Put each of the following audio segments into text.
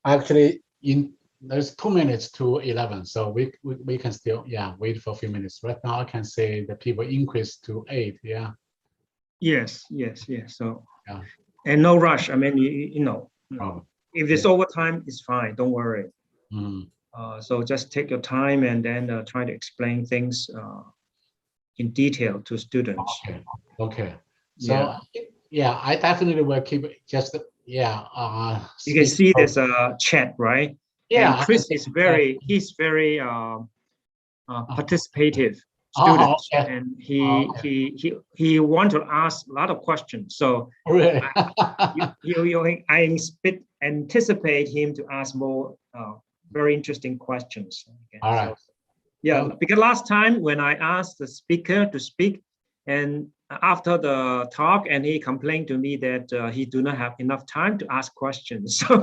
Actually, there's 2 minutes to 11, so we can still wait for a few minutes. Right now, I can say the people increase to 8. Yeah. Yes. So Yeah. and no rush. I mean, you know, if it's overtime, it's fine. Don't worry. So just take your time and then try to explain things in detail to students. Okay. So I definitely will keep just you can see there's a chat, right? Yeah. And Chris is he's very participative student, and he want to ask a lot of questions. So really? I anticipate him to ask more very interesting questions. All right. So, because last time when I asked the speaker to speak, and after the talk, and he complained to me that he do not have enough time to ask questions. So,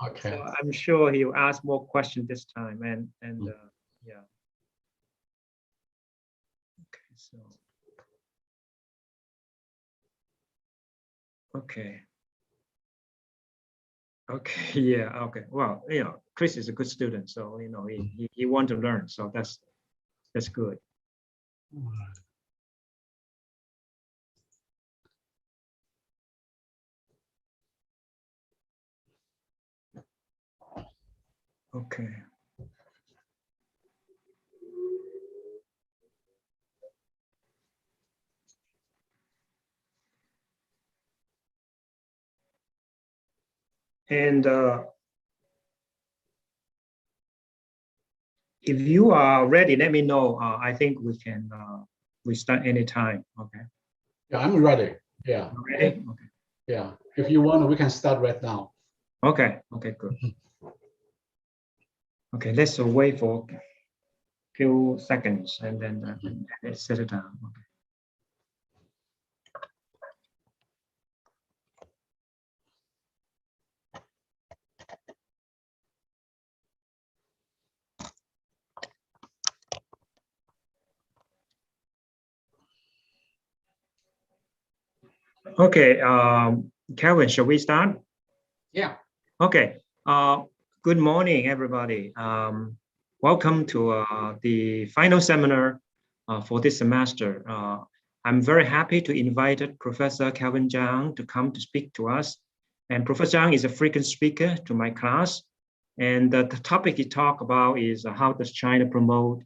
okay. So I'm sure he will ask more questions this time, and yeah. Okay, so okay. Yeah, okay. Well, you know, Chris is a good student, so you know he want to learn, so that's good. Okay. And if you are ready, let me know. I think we can start anytime. Okay. Yeah, I'm ready. Yeah. Ready? Okay. Yeah. If you want, we can start right now. Okay. Okay. Good. Okay. Let's wait for a few seconds and then let's set it down. Okay. Okay, Kelvin, shall we start? Yeah. Okay. Good morning, everybody. Welcome to the final seminar for this semester. I'm very happy to invite Professor Kelvin Zhang to come to speak to us. And Professor Zhang is a frequent speaker to my class. And the topic he talked about is how does China promote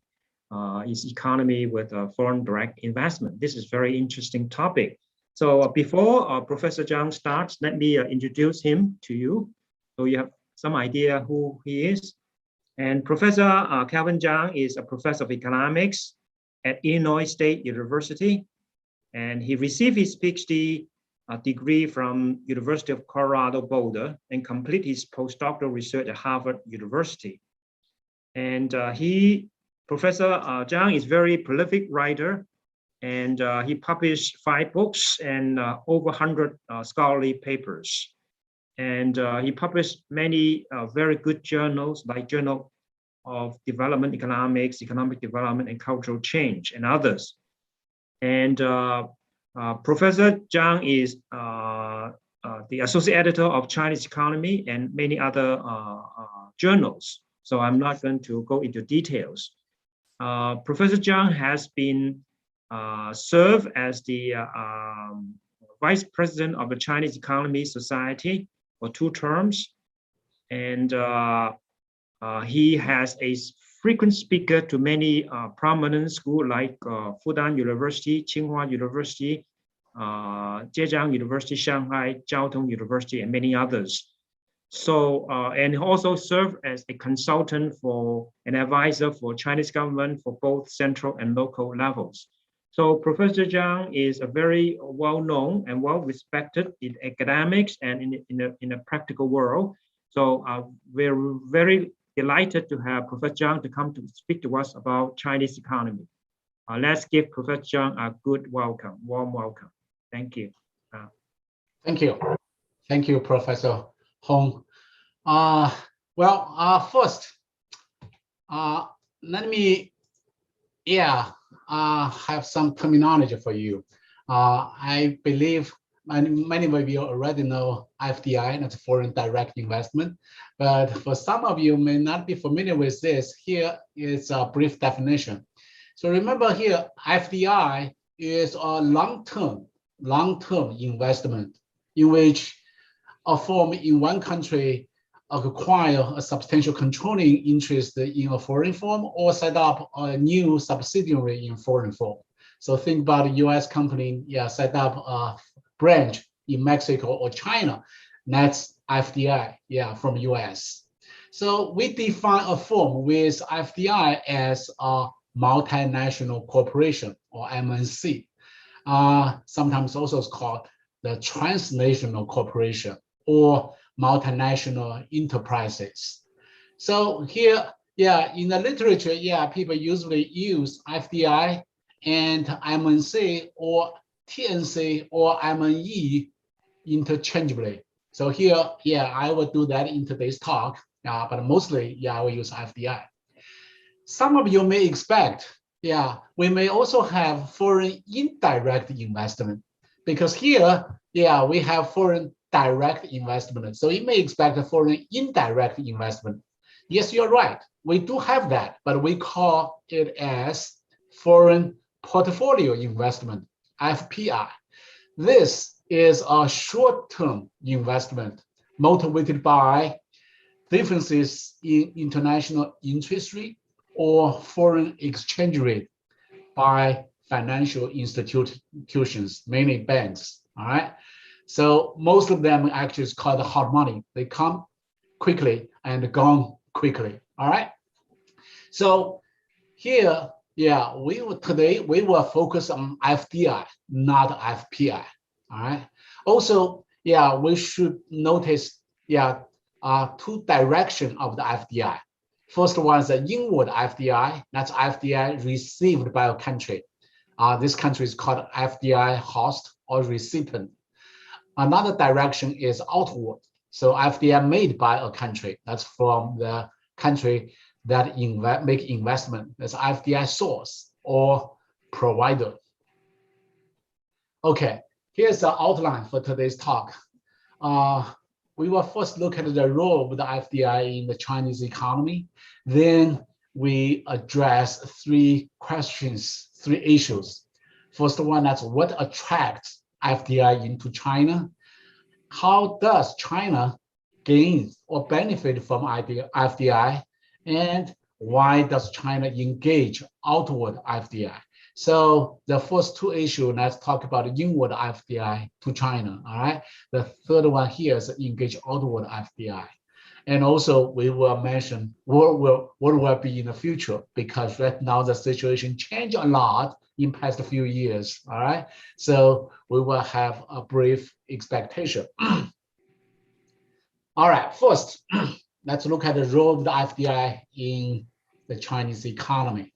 its economy with foreign direct investment. This is a very interesting topic. So before Professor Zhang starts, let me introduce him to you, so you have some idea who he is. And Professor Kelvin Zhang is a professor of economics at Illinois State University, and he received his PhD degree from University of Colorado Boulder and completed his postdoctoral research at Harvard University. And Professor Zhang is a very prolific writer, and he published 5 books and over 100 scholarly papers. And he published many very good journals, like Journal of Development Economics, Economic Development and Cultural Change, and others. And Professor Zhang is the associate editor of Chinese Economy and many other journals. So I'm not going to go into details. Professor Zhang has been served as the vice president of the Chinese Economy Society for 2 terms, and he has a frequent speaker to many prominent schools like Fudan University, Tsinghua University, Zhejiang University, Shanghai, Jiao Tong University, and many others. So, and also served as a consultant for an advisor for Chinese government for both central and local levels. So Professor Zhang is a very well-known and well-respected in academics and in the practical world. So we're very delighted to have Professor Zhang to come to speak to us about Chinese economy. Let's give Professor Zhang a good welcome, warm welcome. Thank you. Thank you. Thank you, Professor Hong. First, let me, have some terminology for you. I believe many of you already know FDI, that's foreign direct investment. But for some of you may not be familiar with this, here is a brief definition. So remember here, FDI is a long-term investment in which a firm in one country acquire a substantial controlling interest in a foreign firm or set up a new subsidiary in foreign firm. So think about a US company, set up a branch in Mexico or China. That's FDI, from US. So we define a firm with FDI as a multinational corporation or MNC. Sometimes also it's called the transnational corporation or multinational enterprises. So here, in the literature, people usually use FDI and MNC or TNC or MNE interchangeably. So here, I will do that in today's talk, but mostly, I will use FDI. Some of you may expect, we may also have foreign indirect investment, because here, we have foreign direct investment. So you may expect a foreign indirect investment. Yes, you're right. We do have that, but we call it as foreign portfolio investment, FPI. This is a short-term investment motivated by differences in international interest rate or foreign exchange rate by financial institutions, mainly banks, all right? So most of them actually is called hot money. They come quickly and gone quickly, all right? So here, today we will focus on FDI, not FPI, all right? Also, we should notice, two directions of the FDI. First one is the inward FDI. That's FDI received by a country. This country is called FDI host or recipient. Another direction is outward. So FDI made by a country. That's from the country that make investment. That's FDI source or provider. Okay, here's the outline for today's talk. We will first look at the role of the FDI in the Chinese economy. Then we address three issues. First one, that's what attracts FDI into China. How does China gain or benefit from FDI? And why does China engage outward FDI? So the first two issues, let's talk about inward FDI to China, all right? The third one here is engage outward FDI. And also we will mention what will be in the future, because right now the situation changed a lot in past few years, all right? So we will have a brief expectation. All right, first, let's look at the role of the FDI in the Chinese economy.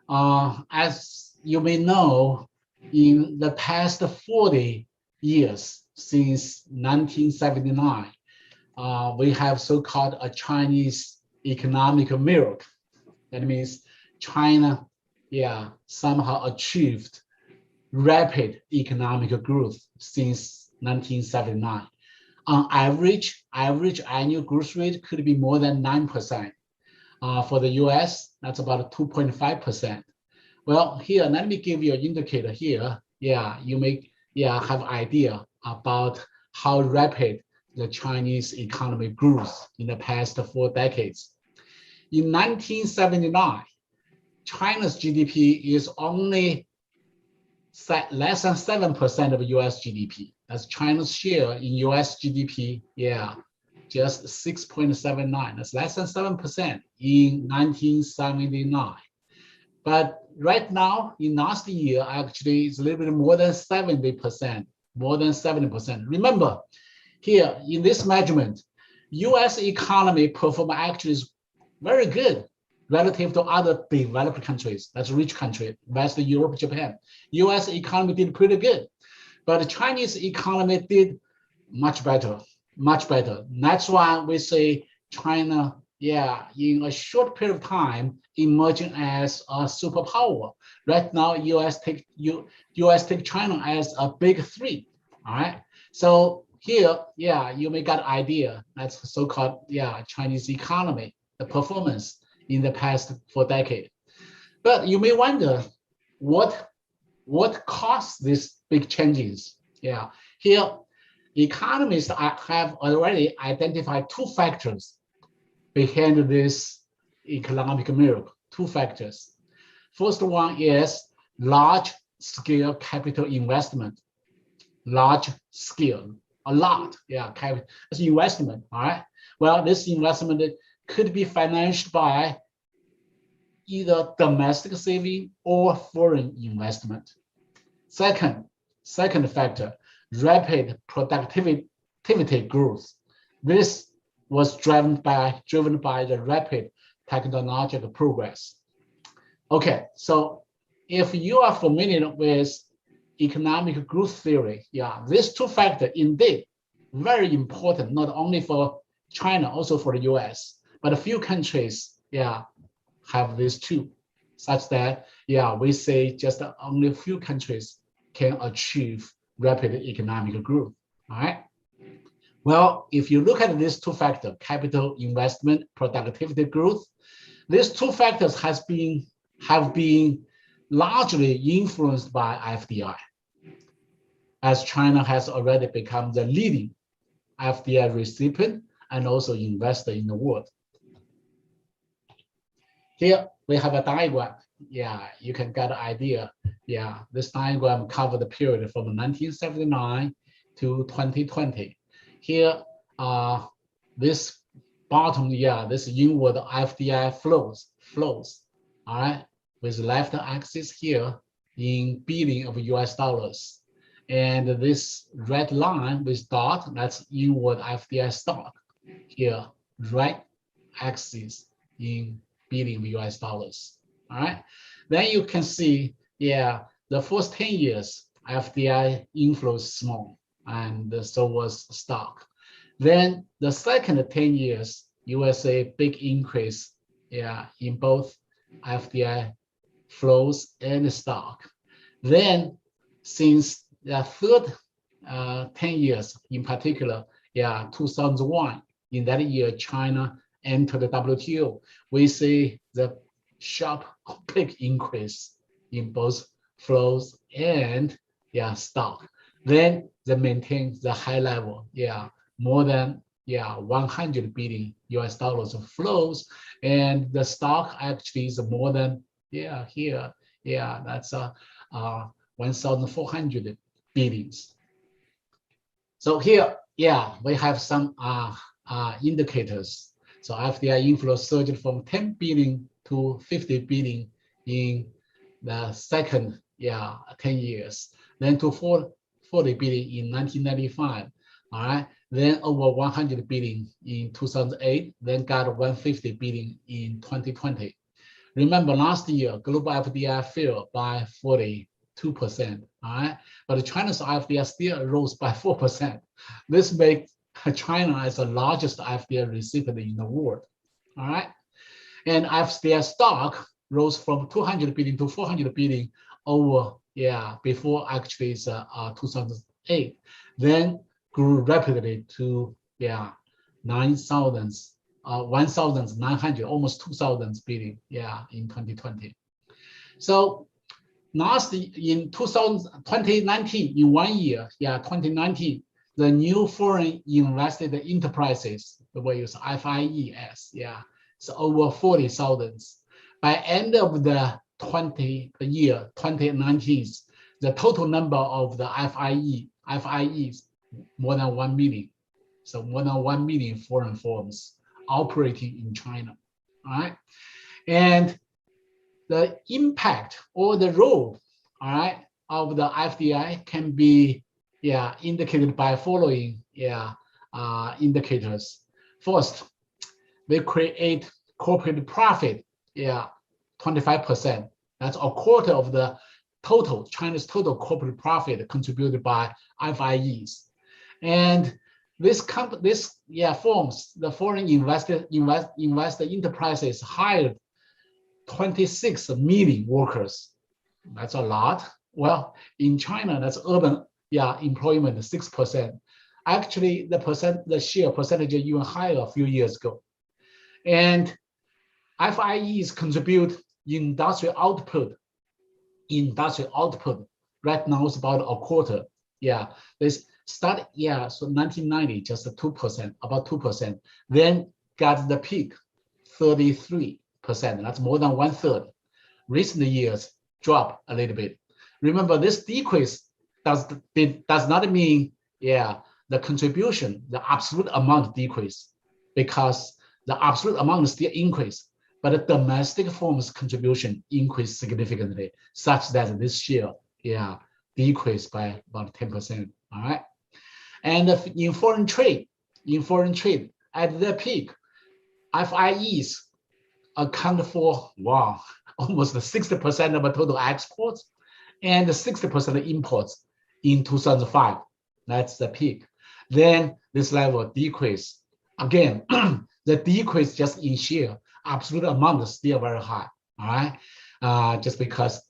As you may know, in the past 40 years, since 1979, we have so-called a Chinese economic miracle. That means China, somehow achieved rapid economic growth since 1979. On average annual growth rate could be more than 9%. For the US, that's about 2.5%. Well, here, let me give you an indicator here. You may have an idea about how rapid the Chinese economy grew in the past 4 decades. In 1979, China's GDP is only less than 7% of US GDP. That's China's share in US GDP, just 6.79. That's less than 7% in 1979. But right now, in last year, actually, it's a little bit more than 70%, Remember, here in this measurement, US economy perform actually is very good relative to other developed countries. That's rich country, Western Europe, Japan. US economy did pretty good, but the Chinese economy did much better. That's why we say China, in a short period of time, emerging as a superpower. Right now, US take China as a big three. All right. So here, yeah, you may get idea. That's so-called, yeah, Chinese economy, the performance in the past 4 decades. But you may wonder what caused these big changes. Yeah. Here, economists have already identified 2 factors behind this economic miracle. 2 factors. First one is large-scale capital investment. Large scale, a lot, yeah, it's investment, all right? Well, this investment could be financed by either domestic saving or foreign investment. Second factor, rapid productivity growth. This was driven by the rapid technological progress. Okay, so if you are familiar with economic growth theory, yeah, these 2 factors indeed very important, not only for China, also for the US, but a few countries, yeah, have these 2, such that, yeah, we say just only a few countries can achieve rapid economic growth, all right? Well, if you look at these 2 factors, capital investment, productivity growth, these 2 factors have been largely influenced by FDI, as China has already become the leading FDI recipient and also investor in the world. Here we have a diagram. Yeah, you can get an idea. Yeah, this diagram covers the period from 1979 to 2020. Here, this bottom, yeah, this inward FDI flows, all right, with left axis here in billion of US dollars. And this red line with dot, that's inward FDI stock. Here, right axis in billion US dollars. All right. Then you can see, yeah, the first 10 years, FDI inflow is small, and so was stock. Then the second 10 years, you will see a big increase, yeah, in both FDI flows and stock. Then since the third 10 years in particular, yeah, 2001, in that year, China entered the WTO, we see the sharp big increase in both flows and, yeah, stock. Then they maintain the high level, yeah, more than, yeah, 100 billion US dollars of flows, and the stock actually is more than, yeah, here, yeah, that's 1,400 billions. So here, yeah, we have some indicators. So FDI inflow surged from 10 billion to 50 billion in the second, yeah, 10 years, then to 40 billion in 1995, all right, then over 100 billion in 2008, then got 150 billion in 2020. Remember last year, global FDI fell by 42%, all right, but China's FDI still rose by 4%. This makes China as the largest FDI recipient in the world, all right? And FDI stock rose from 200 billion to 400 billion over, yeah, before actually it's 2008, then grew rapidly to, yeah, 1,900, almost 2,000 billion, yeah, in 2020. So last in 2019, in 1 year, yeah, 2019, the new foreign invested enterprises, the way use FIES, yeah, it's over 40,000. By end of the year 2019, the total number of the FIEs more than 1 million. So more than 1 million foreign firms operating in China, all right? And the impact or the role, all right, of the FDI can be, yeah, indicated by following, yeah, indicators. First, they create corporate profit, yeah, 25%. That's a quarter of the total, China's total corporate profit contributed by FIEs. And this forms the foreign investor enterprises hired 26 million workers. That's a lot. Well, in China, that's urban yeah, employment 6%. Actually, the share percentage is even higher a few years ago. And FIEs contribute industrial output. Industrial output right now is about a quarter. Yeah, this started, yeah, so 1990, just 2%, about 2%. Then got the peak, 33%. That's more than 1/3. Recent years drop a little bit. Remember, this decrease does not mean, yeah, the contribution, the absolute amount decrease, because the absolute amount still increase, but the domestic firms contribution increased significantly, such that this year, yeah, decreased by about 10%. All right. And in foreign trade, at their peak, FIEs account for, wow, almost 60% of the total exports and 60% of imports in 2005. That's the peak. Then this level decrease. Again, the decrease just in share, absolute amount is still very high. All right, just because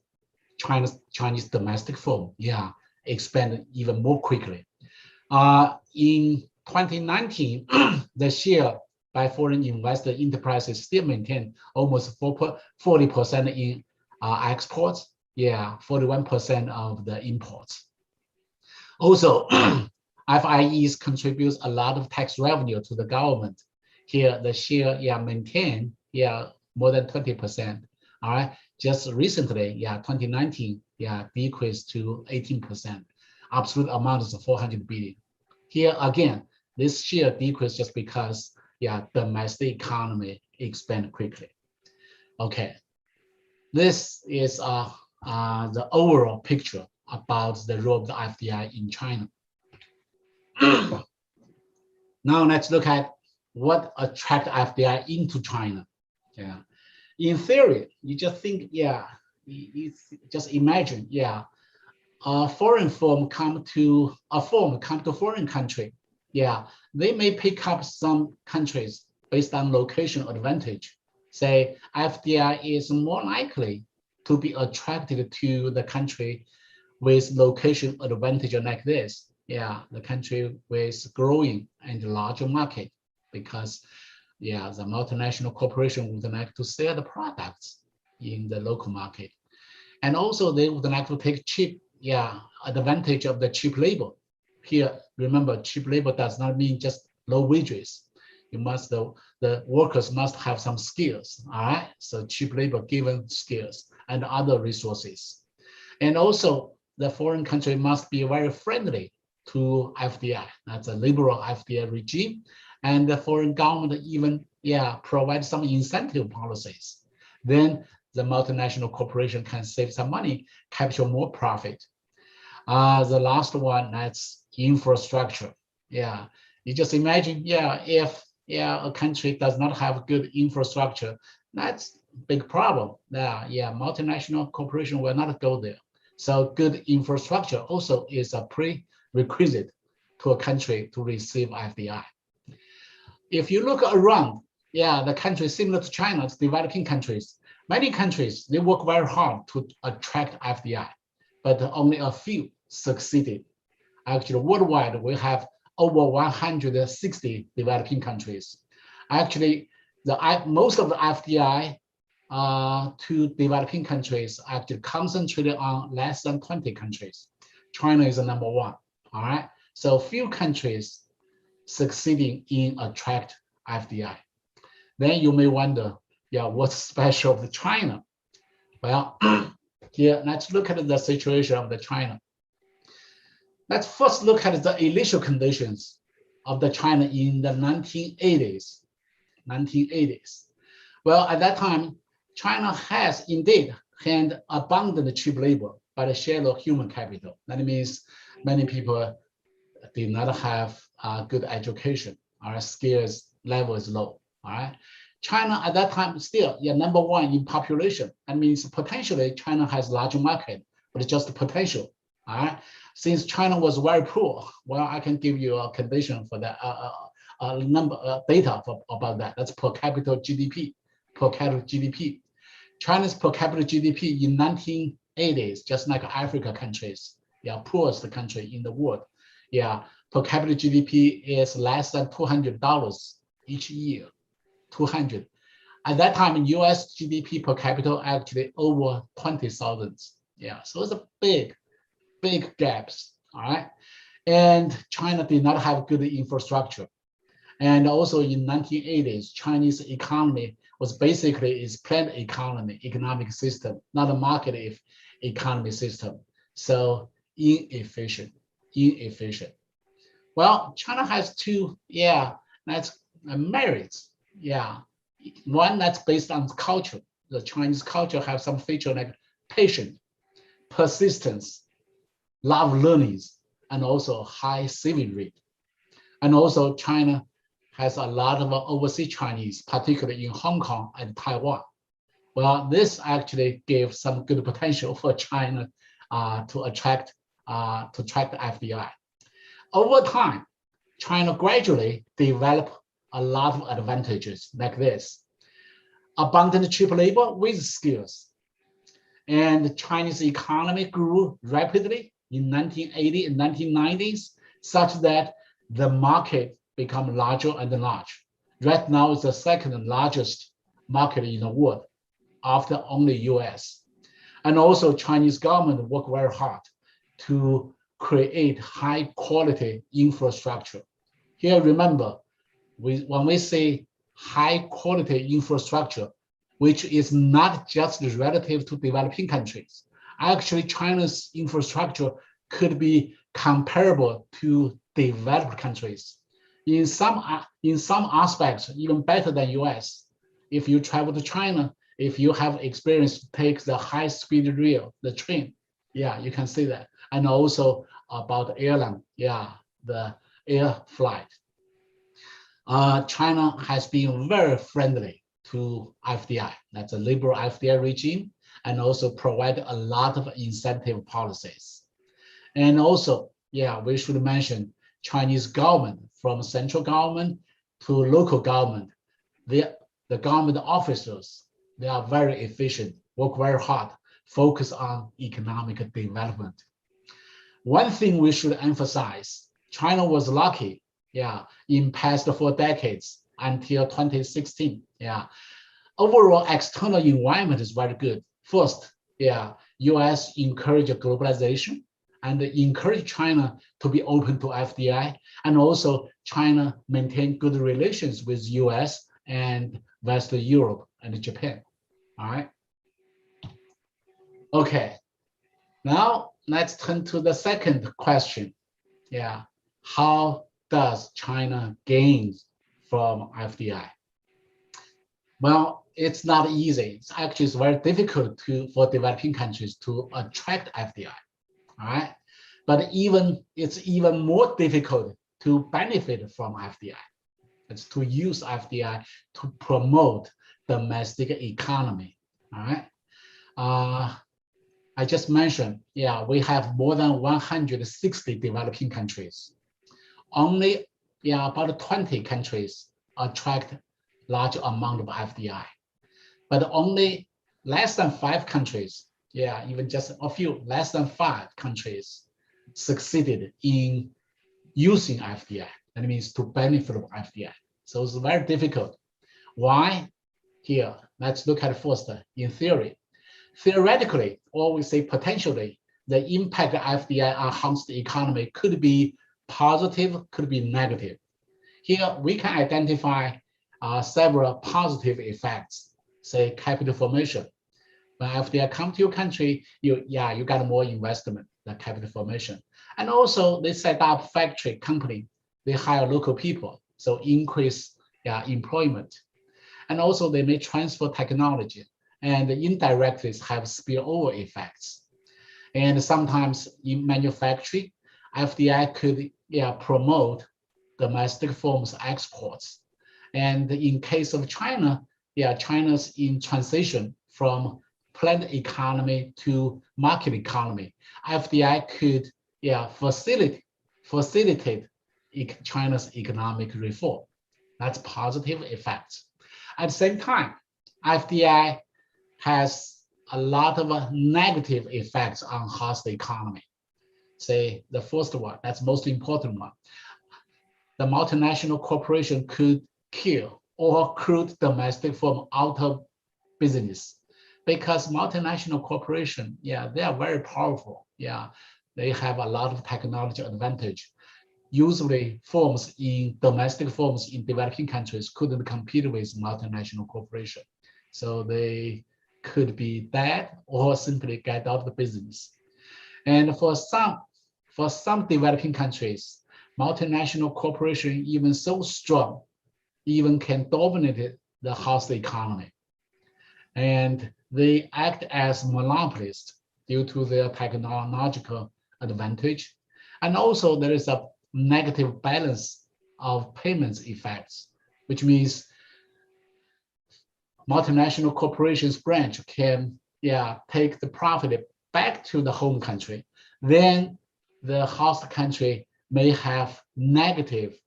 Chinese domestic firm, yeah, expand even more quickly. In 2019, the share by foreign investor enterprises still maintain almost 40% in exports, yeah, 41% of the imports. Also, FIEs contributes a lot of tax revenue to the government. Here, the share, yeah, maintain, yeah, more than 20%. All right, just recently, yeah, 2019, yeah, decreased to 18%. Absolute amount is 400 billion. Here again, this share decreased just because, yeah, domestic economy expand quickly. Okay, this is the overall picture about the role of the FDI in China. Now let's look at what attract FDI into China. Yeah, in theory, you just think, yeah, just imagine, yeah, a foreign firm come to foreign country. Yeah, they may pick up some countries based on location advantage. Say FDI is more likely to be attracted to the country with location advantage like this. Yeah, the country with growing and larger market, because, yeah, the multinational corporation would like to sell the products in the local market. And also they would like to take cheap, yeah, advantage of the cheap labor. Here, remember, cheap labor does not mean just low wages. You must, the workers must have some skills, all right? So cheap labor given skills and other resources. And also the foreign country must be very friendly to FDI. That's a liberal FDI regime. And the foreign government even, yeah, provide some incentive policies. Then the multinational corporation can save some money, capture more profit. The last one, that's infrastructure. Yeah, you just imagine, yeah, if, yeah, a country does not have good infrastructure, that's a big problem. Yeah, multinational corporation will not go there. So good infrastructure also is a prerequisite to a country to receive FDI. If you look around, yeah, the countries similar to China, developing countries, many countries, they work very hard to attract FDI, but only a few succeeded. Actually, worldwide, we have over 160 developing countries. Actually, most of the FDI to developing countries actually concentrated on less than 20 countries. China is the number one, all right? So few countries succeeding in attract FDI. Then you may wonder, yeah, what's special of China? Well, here, let's look at the situation of the China. Let's first look at the initial conditions of the China in the 1980s. Well, at that time, China has indeed had abundant cheap labor, but shallow human capital. That means many people did not have good education. Our skills level is low. All right. China at that time still, yeah, number one in population. That means potentially China has larger market, but it's just potential. All right. Since China was very poor, well, I can give you a condition for that, data about that. That's per capita GDP. Per capita GDP. China's per capita GDP in 1980s, just like Africa countries, yeah, poorest country in the world. Yeah, per capita GDP is less than $200 each year, 200. At that time, US GDP per capita actually over 20,000. Yeah, so it's a big gaps, all right? And China did not have good infrastructure. And also in 1980s, Chinese economy was basically its planned economy, economic system, not a market economy system. So inefficient. Well, China has two, that's merits. Yeah, one that's based on culture. The Chinese culture have some feature like patience, persistence, love learnings, and also high saving rate. And also China has a lot of overseas Chinese, particularly in Hong Kong and Taiwan. Well, this actually gave some good potential for China to attract the FDI. Over time, China gradually developed a lot of advantages like this. Abundant cheap labor with skills. And the Chinese economy grew rapidly in 1980 and 1990s, such that the market became larger and larger. Right now, it's the second largest market in the world, after only US. And also Chinese government worked very hard to create high quality infrastructure. Here, remember, when we say high quality infrastructure, which is not just relative to developing countries, actually China's infrastructure could be comparable to developed countries. In some aspects, even better than US. If you travel to China, if you have experience to take the high-speed rail, the train, yeah, you can see that. And also about airline, yeah, the air flight. China has been very friendly to FDI. That's a liberal FDI regime, and also provide a lot of incentive policies. And also, yeah, we should mention Chinese government, from central government to local government. The government officers, they are very efficient, work very hard, focus on economic development. One thing we should emphasize, China was lucky, yeah, in past 4 decades until 2016, yeah. Overall external environment is very good. First, yeah, US encourage globalization and encourage China to be open to FDI, and also China maintain good relations with US and Western Europe and Japan, all right? Okay, now let's turn to the second question. Yeah, how does China gain from FDI? Well, it's not easy. It's actually very difficult for developing countries to attract FDI, all right? But it's even more difficult to benefit from FDI. It's to use FDI to promote domestic economy, all right? I just mentioned, yeah, we have more than 160 developing countries. Only, yeah, about 20 countries attract large amount of FDI, but only less than 5 countries, yeah, even just a few, less than 5 countries succeeded in using FDI. That means to benefit from FDI. So it's very difficult. Why? Here, let's look at first in theory. Theoretically, or we say potentially, the impact of FDI on Hong's economy could be positive, could be negative. Here, we can identify several positive effects, say capital formation. When FDI come to your country, you got more investment, the capital formation. And also they set up factory company, they hire local people, so increase employment. And also they may transfer technology and indirectly have spillover effects. And sometimes in manufacturing, FDI could promote domestic firms' exports. And in case of China, China's in transition from planned economy to market economy. FDI could facilitate China's economic reform. That's positive effects. At the same time, FDI has a lot of negative effects on host economy. say the first one, that's most important one. The multinational corporation could kill or recruit domestic firm out of business, because multinational corporation, yeah, they are very powerful. Yeah, they have a lot of technology advantage. Usually firms in domestic firms in developing countries couldn't compete with multinational corporation. So they could be dead or simply get out of the business. And for some developing countries, multinational corporation even so strong, even can dominate the host economy. And they act as monopolists due to their technological advantage. And also there is a negative balance of payments effects, which means multinational corporations branch can take the profit back to the home country. Then the host country may have negative,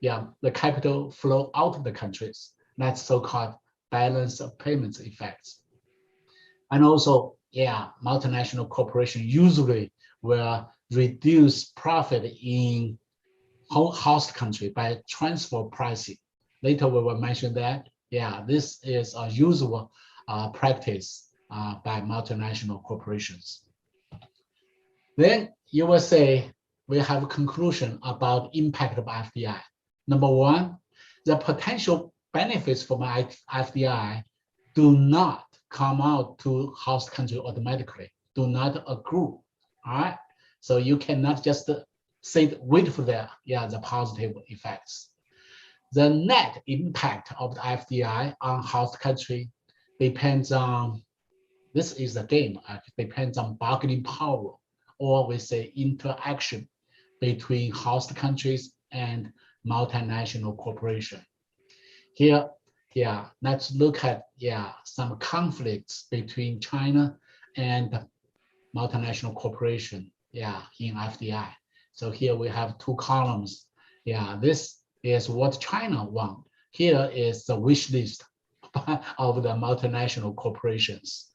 the capital flow out of the countries. That's so-called balance of payments effects. And also, multinational corporation usually will reduce profit in host country by transfer pricing. Later we will mention that. This is a usual practice by multinational corporations. Then you will say we have a conclusion about impact of FDI. Number one, the potential benefits from FDI do not come out to host country automatically, do not accrue. All right, so you cannot just wait for the positive effects. The net impact of the FDI on host country depends on, this is a game, depends on bargaining power, or we say interaction between host countries and multinational corporation. Here, let's look at some conflicts between China and multinational corporation in FDI. So here we have two columns. This is what China wants. Here is the wish list of the multinational corporations.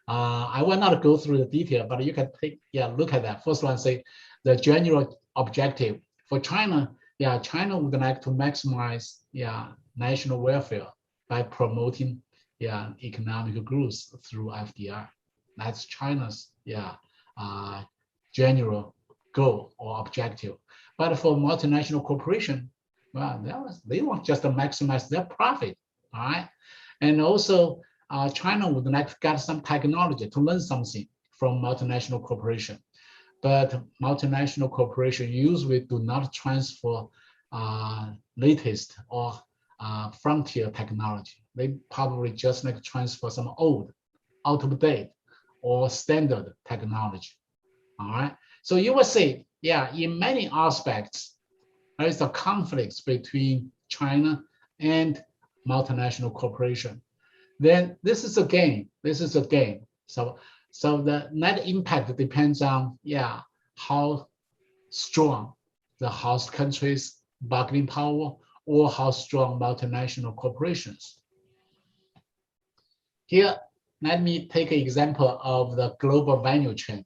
I will not go through the detail, but you can take look at that. First one, say the general objective for China. China would like to maximize national welfare by promoting economic growth through FDI. That's China's general goal or objective. But for multinational corporation, well, they want just to maximize their profit, all right? And also, China would like to get some technology to learn something from multinational corporation. But multinational corporation usually do not transfer latest or frontier technology. They probably just like transfer some old, out of date, or standard technology. All right. So you will see, in many aspects, there is a conflict between China and multinational corporation. Then this is a game. This is a game. So the net impact depends on how strong the host country's bargaining power or how strong multinational corporations. Here, let me take an example of the global value chain.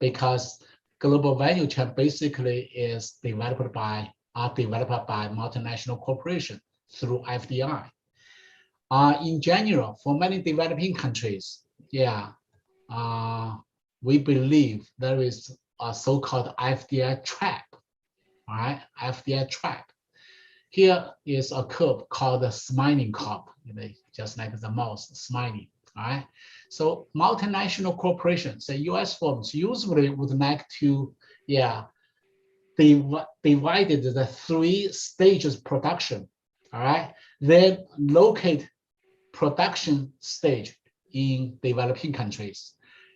Because global value chain basically is developed by multinational corporation through FDI. In general, for many developing countries, we believe there is a so-called FDI trap. All right, FDI trap. Here is a curve called the smiling curve, just like the mouse smiling. All right. So multinational corporations, say US firms, usually would like to, divided the 3 stages production. All right. Then locate production stage in developing countries,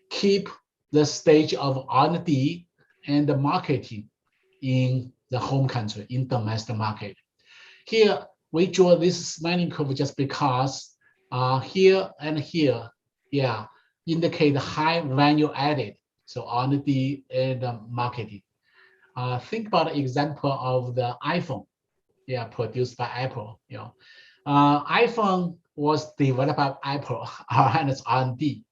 keep the stage of R&D and the marketing in the home country, in domestic market. Here we draw this smiling curve just because here and here, indicate high value added. So R&D and marketing. Think about the example of the iPhone, produced by Apple. iPhone was developed by Apple and its R&D,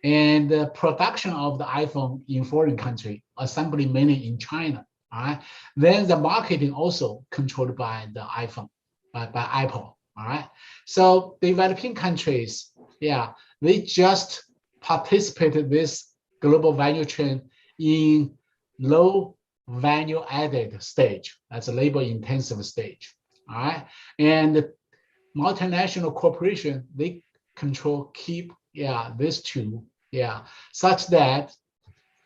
And the production of the iPhone in foreign country, assembly mainly in China. All right. Then the marketing also controlled by the iPhone, by Apple. All right. So developing countries, yeah, they just participated this global value chain in low value added stage. That's a labor intensive stage. All right. And multinational corporation, they keep, these two, such that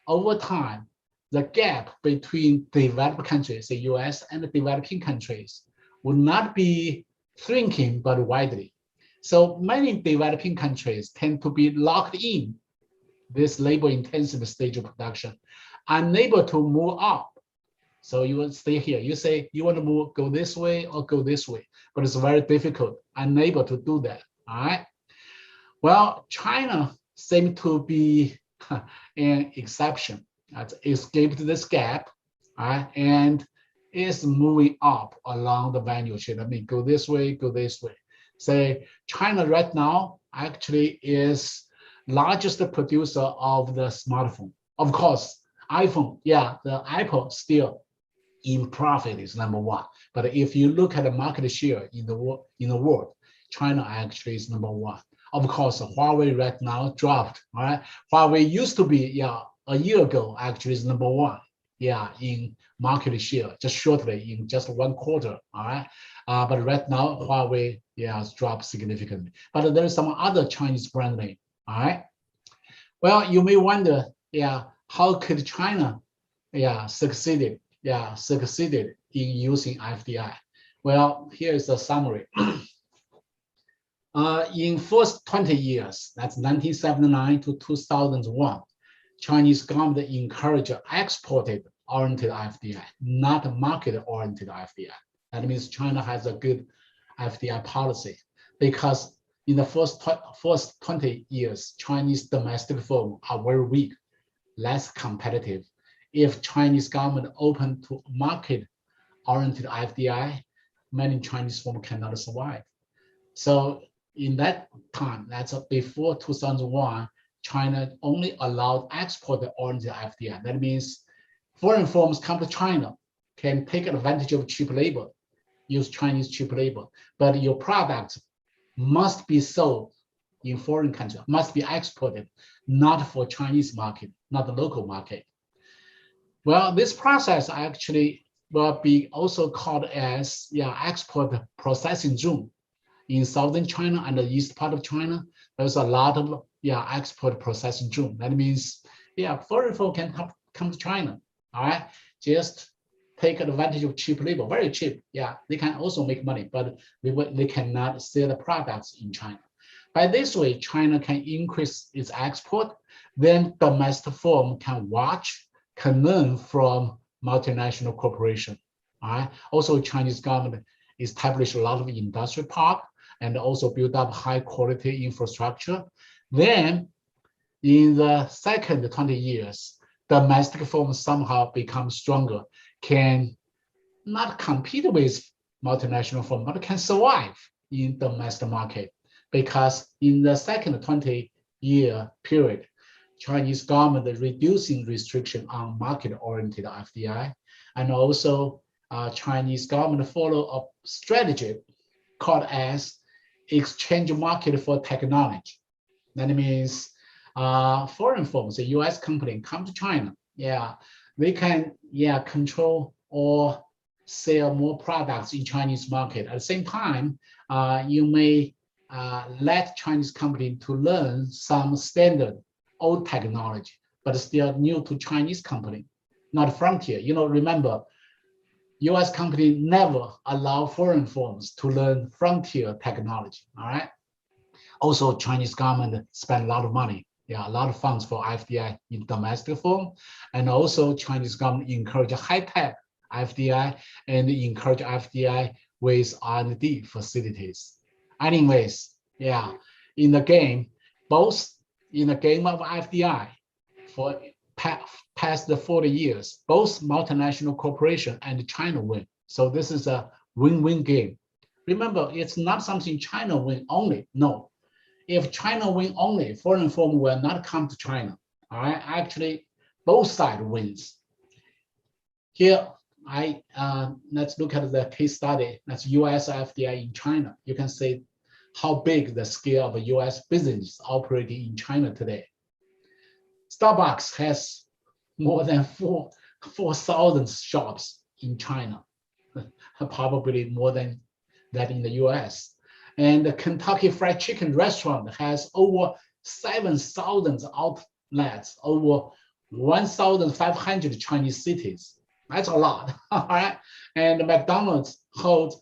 over time, the gap between developed countries, the US and the developing countries, would not be shrinking, but widely. So many developing countries tend to be locked in this labor-intensive stage of production, unable to move up. So you will stay here. You say you want to move, go this way or go this way, but it's very difficult, unable to do that. All right. Well, China seemed to be an exception. Escaped this gap, right? And is moving up along the value chain. I mean, go this way, go this way. Say China right now actually is largest producer of the smartphone. Of course, iPhone, the Apple still in profit is number one. But if you look at the market share in the world, China actually is number one. Of course, Huawei right now dropped. All right, Huawei used to be a year ago actually is number one. In market share, just shortly in just 1 quarter. All right, but right now Huawei has dropped significantly. But there is some other Chinese brand name. All right. Well, you may wonder, how could China, succeeded in using FDI? Well, here is a summary. In first 20 years, that's 1979 to 2001, Chinese government encouraged exported-oriented FDI, not market-oriented FDI. That means China has a good FDI policy because in the first 20 years, Chinese domestic firms are very weak, less competitive. If Chinese government open to market-oriented FDI, many Chinese firms cannot survive. So in that time, that's before 2001, China only allowed export-oriented FDI. That means foreign firms come to China, can take advantage of cheap labor, use Chinese cheap labor, but your products must be sold in foreign country, must be exported, not for Chinese market, not the local market. Well, this process actually will be also called as export processing zone. In southern China and the east part of China, there's a lot of export processing zone. That means foreign folk can come to China, all right, just take advantage of cheap labor, very cheap. They can also make money, but they cannot sell the products in China. By this way, China can increase its export. Then domestic firm can watch, can learn from multinational corporation. All right. Also, Chinese government established a lot of industrial park and also build up high quality infrastructure. Then in the second 20 years, domestic firms somehow become stronger, can not compete with multinational firms, but can survive in domestic market. Because in the second 20-year period, Chinese government reducing restriction on market-oriented FDI, and also Chinese government follow a strategy called as exchange market for technology. That means foreign firms, the US company come to China, they can control or sell more products in Chinese market. At the same time, you may let Chinese company to learn some standard old technology, but still new to Chinese company, not frontier. Remember, US company never allow foreign firms to learn frontier technology, all right? Also, Chinese government spend a lot of money, a lot of funds for FDI in domestic firm, and also Chinese government encourage high-tech FDI and encourage FDI with R&D facilities. Anyways, in the game, both in the game of FDI for past the 40 years, both multinational corporation and China win. So this is a win-win game. Remember, it's not something China win only. No, if China win only, foreign firm will not come to China. All right, actually, both sides wins. Here, let's look at the case study. That's US FDI in China. You can see how big the scale of US business operating in China today. Starbucks has more than 4,000 shops in China, probably more than that in the US. And the Kentucky Fried Chicken restaurant has over 7,000 outlets, over 1,500 Chinese cities. That's a lot, all right? And McDonald's holds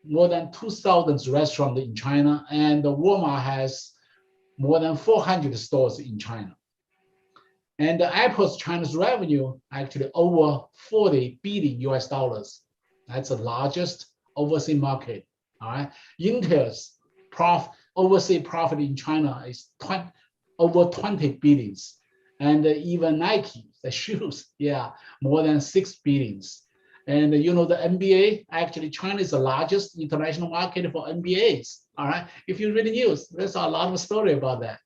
more than 2,000 restaurants in China, and Walmart has more than 400 stores in China. And Apple's China's revenue actually over 40 billion US dollars. That's the largest overseas market, all right? Intel's overseas profit in China is over 20 billions. And even Nike, the shoes, yeah, more than 6 billions. And the NBA, actually China is the largest international market for NBAs, all right? If you read the news, there's a lot of story about that.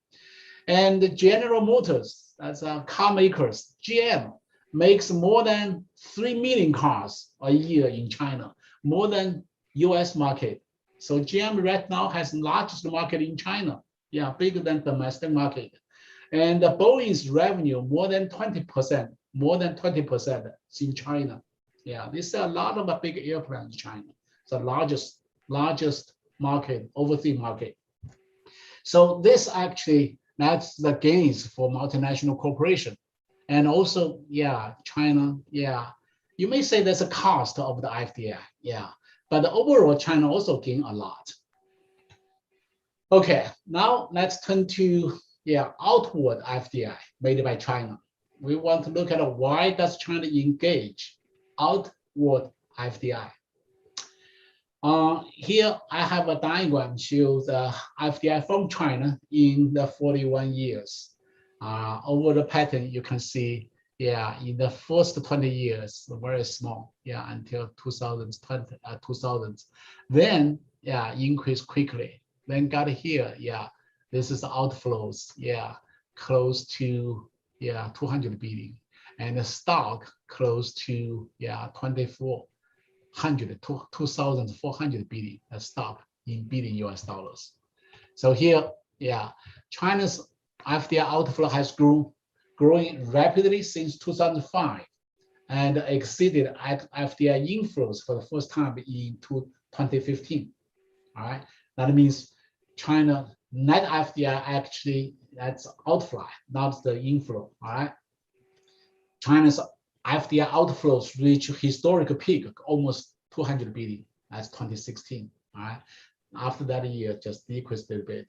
And General Motors, that's car makers, GM, makes more than 3 million cars a year in China, more than US market. So GM right now has the largest market in China, yeah, bigger than domestic market. And Boeing's revenue more than 20%, is in China. Yeah, there's a lot of big airplanes in China. It's the largest market, overseas market. So this actually, that's the gains for multinational corporation. And also, yeah, China, yeah, you may say there's a cost of the FDI, yeah, but overall China also gained a lot. Okay, now let's turn to outward FDI made by China. We want to look at why does China engage outward FDI. Here I have a diagram shows the FDI from China in the 41 years. Over the pattern, you can see, in the first 20 years, very small, until 2000. Then, increased quickly. Then got here, this is the outflows, close to 200 billion, and the stock close to 2,400 billion stock in billion US dollars. So here, China's FDI outflow has growing rapidly since 2005 and exceeded FDI inflows for the first time in 2015. All right, that means China net FDI actually, that's outflow, not the inflow. All right, China's FDI outflows reach historical peak, almost 200 billion. That's 2016. All right, after that year, just decreased a little bit.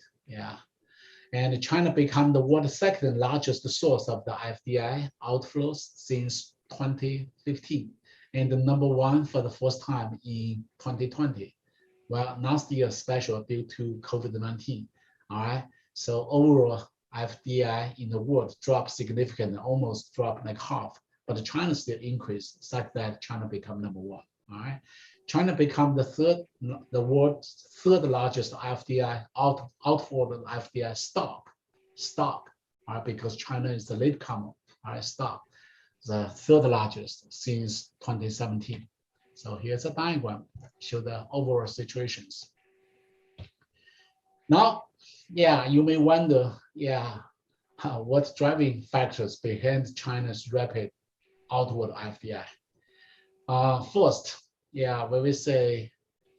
And China became the world's second largest source of the FDI outflows since 2015, and the number one for the first time in 2020. Well, last year special due to COVID-19. All right, so overall FDI in the world dropped significantly, almost dropped like half, but China still increased such that China become number one. All right, China become the world's third largest FDI outward FDI stock, all right, because China is the latecomer, all right, stock, the third largest since 2017. So here's a diagram, show the overall situations. Now, you may wonder, what's driving factors behind China's rapid outward FDI? First, when we say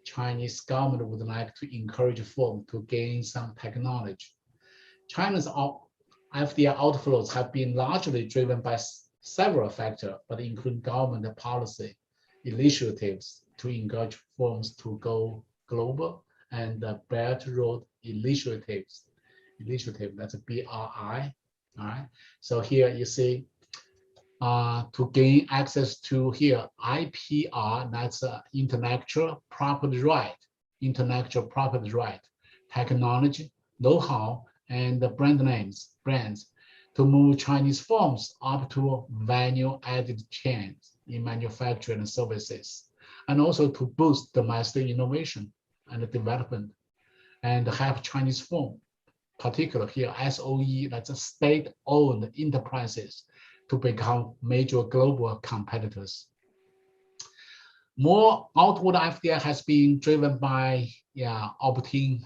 Chinese government would like to encourage firms to gain some technology, China's FDI outflows have been largely driven by several factors, but including government policy initiatives to encourage firms to go global, and the Belt and Road Initiative, that's a BRI. All right, so here you see, to gain access to here, IPR, that's intellectual property right, technology, know-how, and the brands, to move Chinese firms up to value-added chains in manufacturing and services, and also to boost domestic innovation and development, and help Chinese firms particular here, SOE, that's a state-owned enterprises to become major global competitors. More outward FDI has been driven by obtain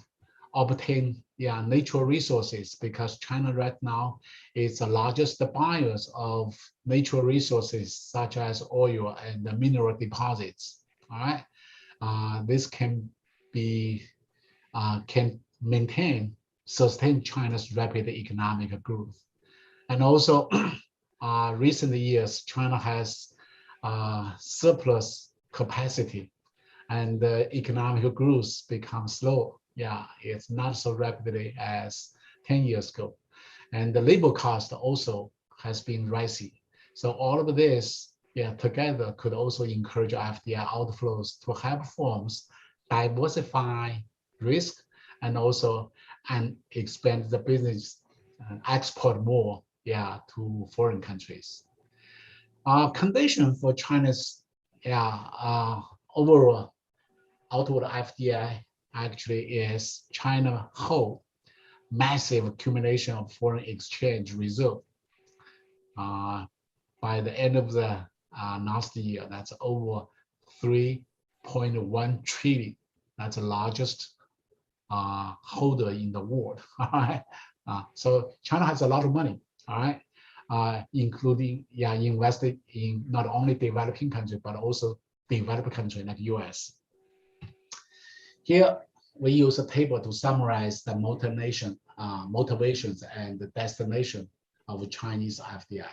natural resources, because China right now is the largest buyers of natural resources such as oil and the mineral deposits. All right, this can sustain China's rapid economic growth. And also, recent years, China has surplus capacity, and the economic growth becomes slow. It's not so rapidly as 10 years ago. And the labor cost also has been rising. So all of this, together could also encourage FDI outflows to help firms diversify risk and also expand the business and export more to foreign countries. Condition for China's overall outward FDI actually is China hold massive accumulation of foreign exchange reserve. By the end of the last year, that's over 3.1 trillion. That's the largest holder in the world. All right. So China has a lot of money. All right. Including invested in not only developing countries but also developed countries like US. Here we use a table to summarize the motivations and the destination of Chinese FDI.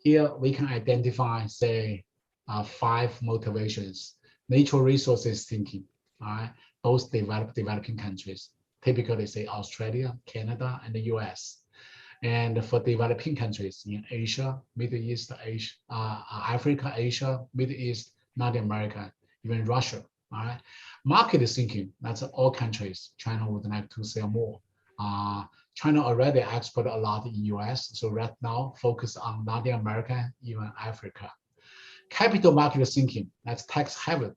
Here we can identify, say, 5 motivations. Natural resources thinking, all right, both developing countries, typically say Australia, Canada, and the US. And for developing countries in Asia, Middle East, Asia, Africa, Asia, Middle East, North America, even Russia. All right. Market thinking, that's all countries. China would like to sell more. China already export a lot in US, so right now focus on Latin America, even Africa. Capital market thinking, that's tax haven.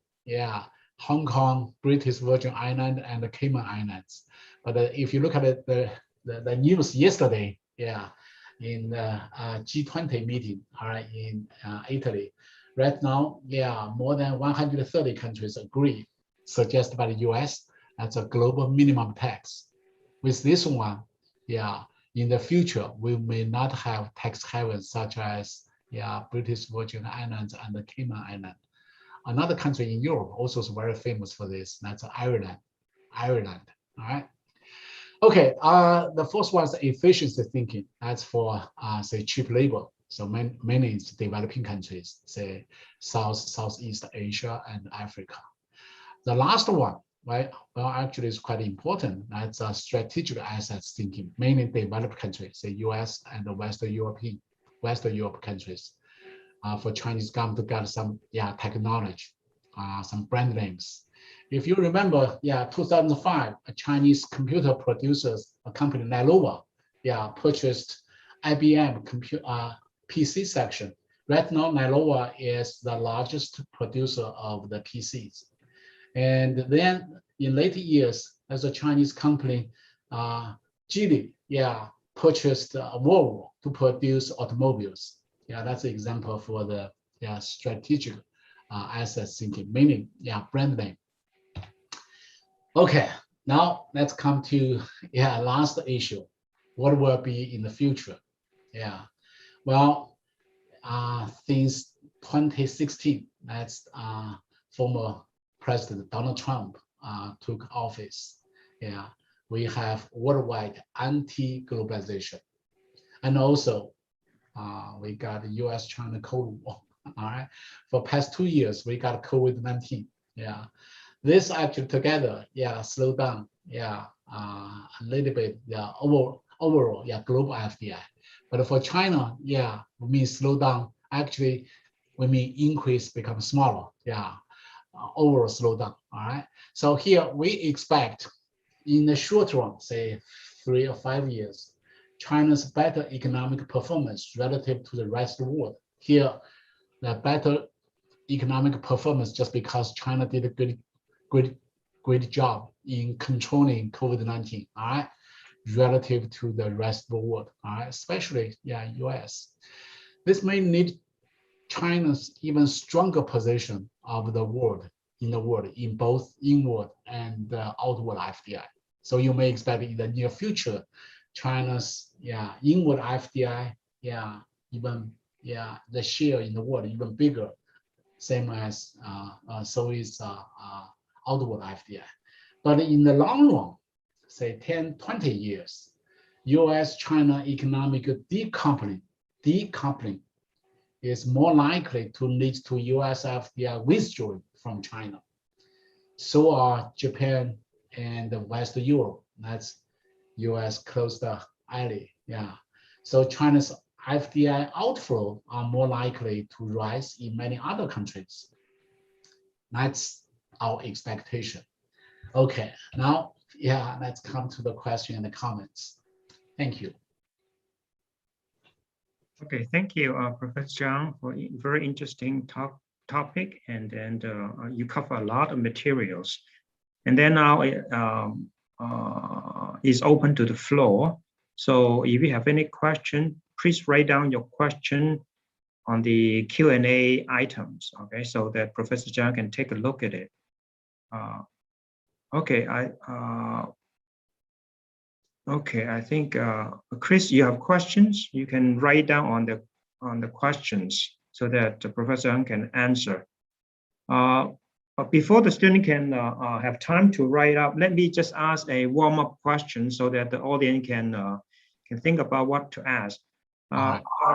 Hong Kong, British Virgin Islands, and the Cayman Islands. But if you look at the news yesterday, in the G20 meeting, all right, in Italy, right now, more than 130 countries agree, suggested by the US, as a global minimum tax. With this one, in the future, we may not have tax havens such as British Virgin Islands and the Cayman Islands. Another country in Europe also is very famous for this. That's Ireland. All right. Okay. The first one is efficiency thinking. That's for say cheap labor. So mainly it's developing countries, say Southeast Asia and Africa. The last one, right? Well, actually, it's quite important. That's strategic assets thinking, mainly developed countries, say US and the Western Europe countries. For Chinese government to get some technology, some brand names. If you remember, 2005, a Chinese computer producers, a company Lenovo, purchased IBM PC section. Right now, Lenovo is the largest producer of the PCs. And then in later years, as a Chinese company, Geely, purchased Volvo to produce automobiles. That's an example for the strategic assets thinking, meaning brand name. Okay, now let's come to last issue. What will be in the future? Well, since 2016, that's former President Donald Trump took office. We have worldwide anti-globalization, and also we got the US-China Cold War. All right, for past 2 years we got COVID-19. This actually together, slow down, a little bit, overall, global FDI. But for China, we mean slow down. Actually, we mean increase become smaller. Overall slow down. All right. So here we expect, in the short run, say 3 or 5 years, China's better economic performance relative to the rest of the world. Here, the better economic performance just because China did a great job in controlling COVID-19. All right. relative to the rest of the world, all right? Especially, US. This may need China's even stronger position of the world in both inward and outward FDI. So you may expect in the near future, China's inward FDI, even the share in the world even bigger, same as so is outward FDI. But in the long run, say 10, 20 years, US-China economic decoupling is more likely to lead to US FDI withdrawing from China. So are Japan and West Europe. That's US closed ally. So China's FDI outflow are more likely to rise in many other countries. That's our expectation. Okay, now, let's come to the question and the comments. Thank you. Okay, thank you, Professor Zhang, for a very interesting topic, and then you cover a lot of materials. And then now is open to the floor. So if you have any question, please write down your question on the Q&A items, okay, so that Professor Zhang can take a look at it. Okay, I think Chris, you have questions. You can write down on the questions so that Professor Zhang can answer. Before the student can have time to write up, let me just ask a warm-up question so that the audience can think about what to ask.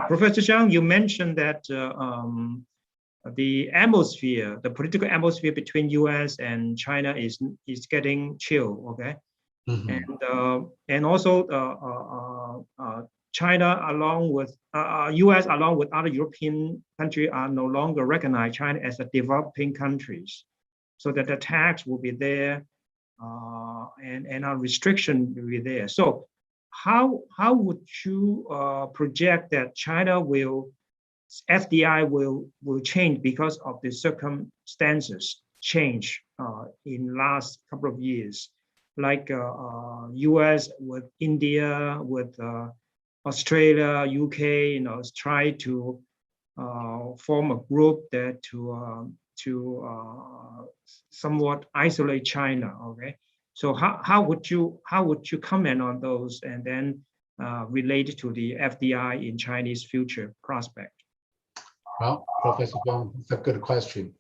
Professor Zhang, you mentioned that the atmosphere, the political atmosphere between US and China is getting chill, okay? Mm-hmm. And also China along with US along with other European countries are no longer recognize China as a developing countries, so that the tax will be there and our restriction will be there. So how would you project that China FDI will change because of the circumstances change in last couple of years, like US with India, with Australia, UK, try to form a group that to somewhat isolate China. Okay, so how would you comment on those, and then relate to the FDI in Chinese future prospect? Well, Professor Zhang, it's a good question.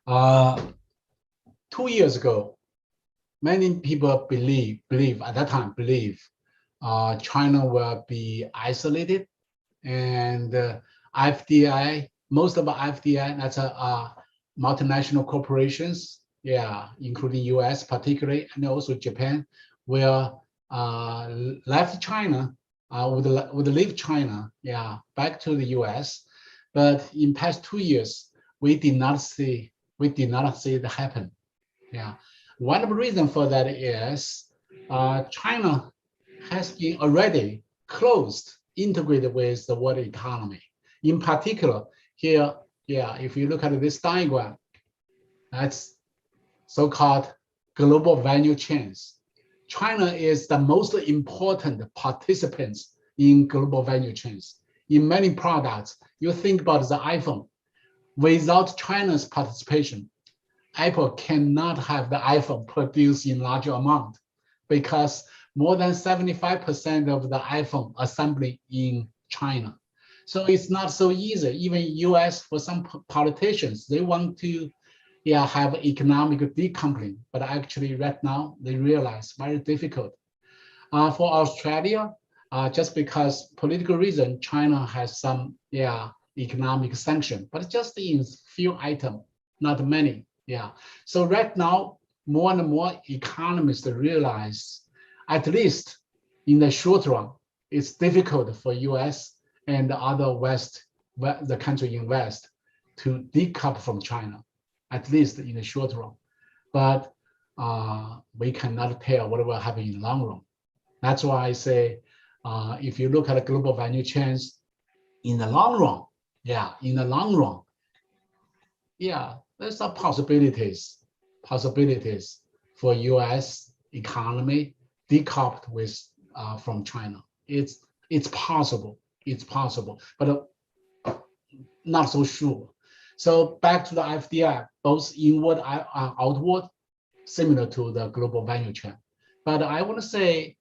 2 years ago, many people believe at that time China will be isolated, and FDI, most of the FDI, that's multinational corporations, including US particularly, and also Japan, will left China, would leave China, back to the US. But in past 2 years, we did not see it happen. One of the reasons for that is China has been already closed, integrated with the world economy. In particular, here, if you look at this diagram, that's so-called global value chains. China is the most important participant in global value chains. In many products, you think about the iPhone. Without China's participation, Apple cannot have the iPhone produced in larger amount, because more than 75% of the iPhone assembly in China. So it's not so easy. Even US, for some politicians, they want to have economic decoupling, but actually right now they realize very difficult. For Australia, just because political reason, China has some economic sanction, but just in few items, not many. So right now, more and more economists realize, at least in the short run, it's difficult for US and the other the country in West to decouple from China, at least in the short run. But we cannot tell what will happen in the long run. That's why I say, if you look at the global value chains, in the long run, there's some possibilities for US economy decoupled with from China. It's possible. It's possible, but not so sure. So back to the FDI, both inward and outward, similar to the global value chain. But I want to say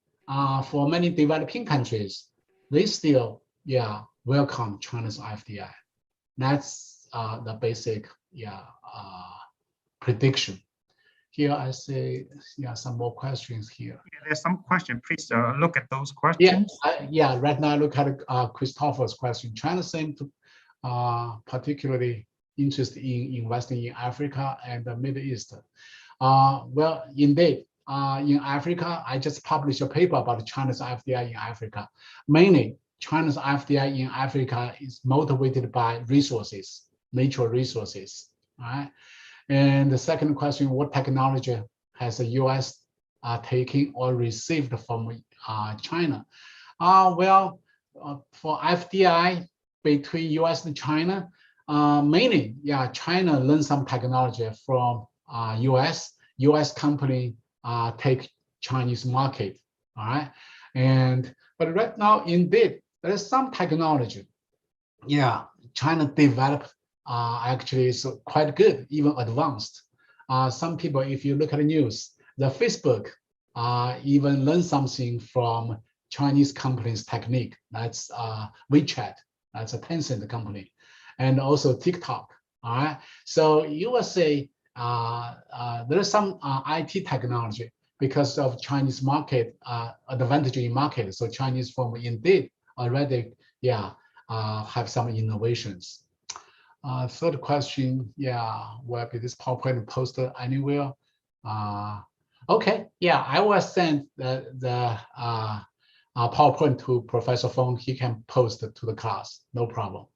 for many developing countries, they still, welcome China's FDI. That's the basic, prediction. Here I say, some more questions here. There's some question. Please look at those questions. Right now I look at Christopher's question. China seems to particularly interested in investing in Africa and the Middle East. Well, indeed, in Africa, I just published a paper about China's FDI in Africa. Mainly, China's FDI in Africa is motivated by resources, natural resources, right? And the second question, what technology has the US taken or received from China? Well, for FDI between US and China, mainly, China learned some technology from US. US company take Chinese market, all right? But right now, indeed, there is some technology. China developed actually is quite good, even advanced. Some people, if you look at the news, the Facebook even learned something from Chinese companies' technique. That's WeChat, that's a Tencent company, and also TikTok. All right. So you will say there is some IT technology because of Chinese market advantage in market. So Chinese firm indeed already, have some innovations. Third question, will be this PowerPoint posted anywhere? Okay, I will send the PowerPoint to Professor Feng. He can post it to the class, no problem.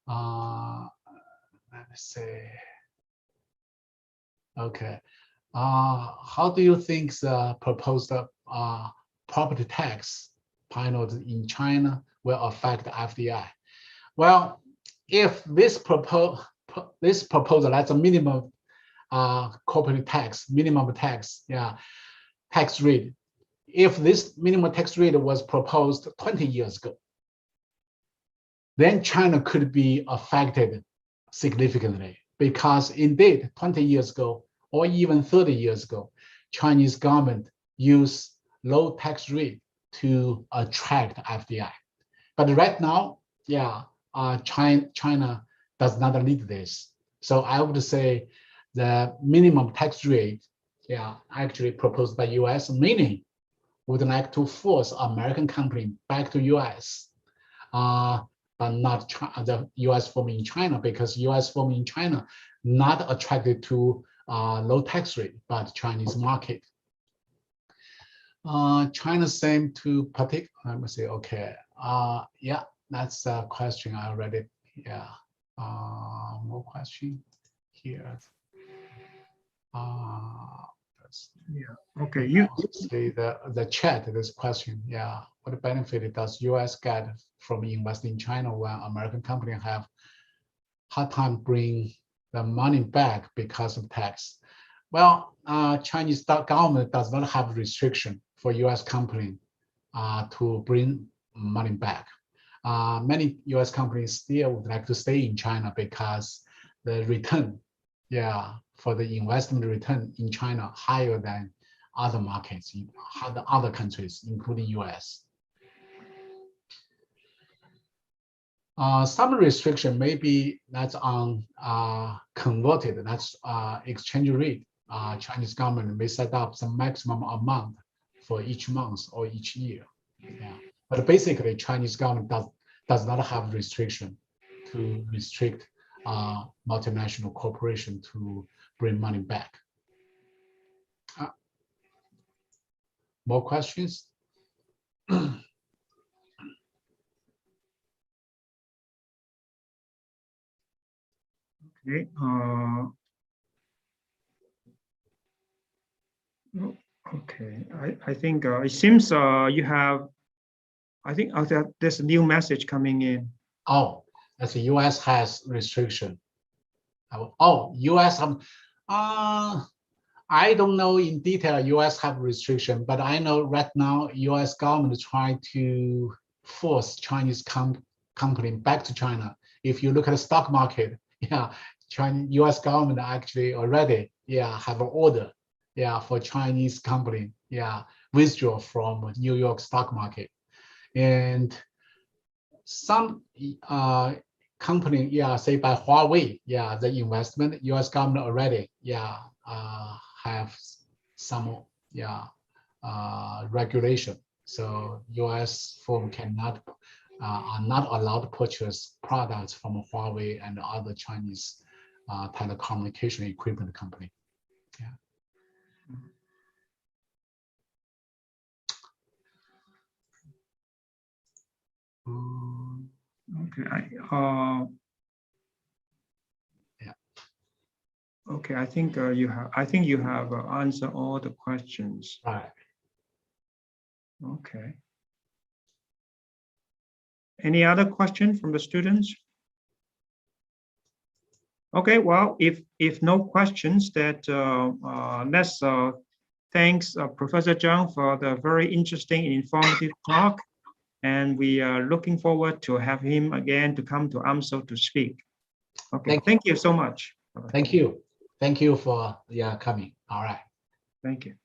Let me see. Okay, how do you think the proposed property tax pilot in China will affect FDI? Well, if this proposal, that's a minimum corporate tax, minimum tax, tax rate. If this minimum tax rate was proposed 20 years ago, then China could be affected significantly because indeed 20 years ago or even 30 years ago, Chinese government used low tax rate to attract FDI. But right now, China does not need this. So I would say the minimum tax rate, actually proposed by US, meaning would like to force American company back to US, but not the US firm in China, because US firm in China not attracted to low tax rate, but Chinese market. China same to particular, let me see, okay. That's a question I already, more question here. Okay, you see the chat, this question, what benefit does US get from investing in China when American company have hard time bring the money back because of tax? Well, Chinese government does not have restriction for US company to bring money back. Many US companies still would like to stay in China because the return, for the investment return in China higher than other markets, in other countries, including US. Some restriction maybe that's on converted, that's exchange rate. Chinese government may set up some maximum amount for each month or each year. But basically, Chinese government does not have restriction to restrict multinational corporation to bring money back. More questions? Okay. Okay. I think it seems you have. I think there's a new message coming in. Oh, that's the U.S. has restriction. Oh, U.S. I don't know in detail US have restriction, but I know right now US government is trying to force Chinese company back to China. If you look at the stock market, yeah, US government actually already, yeah, have an order, yeah, for Chinese company, yeah, withdraw from New York stock market. And some company, yeah, say by Huawei, yeah, the investment, US government already, yeah, have some, yeah, regulation. So US firm cannot, are not allowed to purchase products from Huawei and other Chinese telecommunication equipment company. Yeah. Okay. Yeah. Okay, I think you have. I think you have answered all the questions. Right. Okay. Any other question from the students? Okay. Well, if no questions, that let's thanks Professor Zhang for the very interesting and informative talk. And we are looking forward to have him again to come to AMSO to speak. Okay, thank you so much. Thank you. Thank you for coming. All right. Thank you.